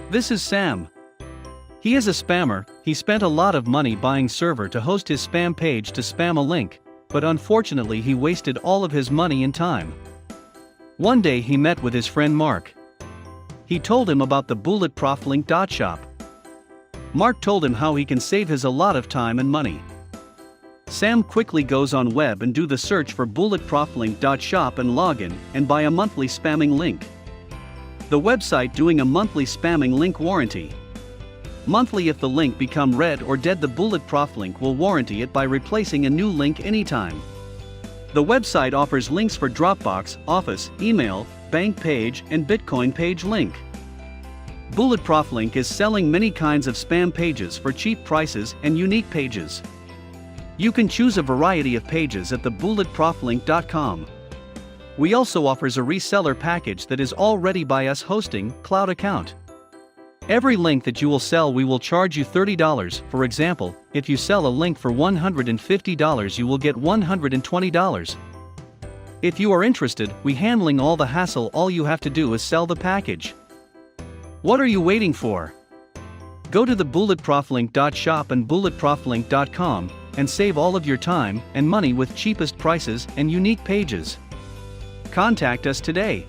This is Sam. He is a spammer. He spent a lot of money buying server to host his spam page to spam a link, but unfortunately he wasted all of his money and time. One day he met with his friend Mark. He told him about the Bulletproftlink.shop. Mark told him how he can save his a lot of time and money. Sam quickly goes on web and do the search for bulletproftlink.shop and log in and buy a monthly spamming link. The website doing a monthly spamming link warranty. Monthly if the link become red or dead, the Bulletproftlink will warranty it by replacing a new link anytime. The website offers links for Dropbox, Office, email, bank page and Bitcoin page link. Bulletproftlink is selling many kinds of spam pages for cheap prices and unique pages. You can choose a variety of pages at the bulletproftlink.com. We also offers a reseller package that is already by us hosting cloud account. Every link that you will sell we will charge you $30. For example, if you sell a link for $150 you will get $120. If you are interested, we handling all the hassle. All you have to do is sell the package. What are you waiting for? Go to the bulletproftlink.shop and bulletproftlink.com and save all of your time and money with cheapest prices and unique pages. Contact us today.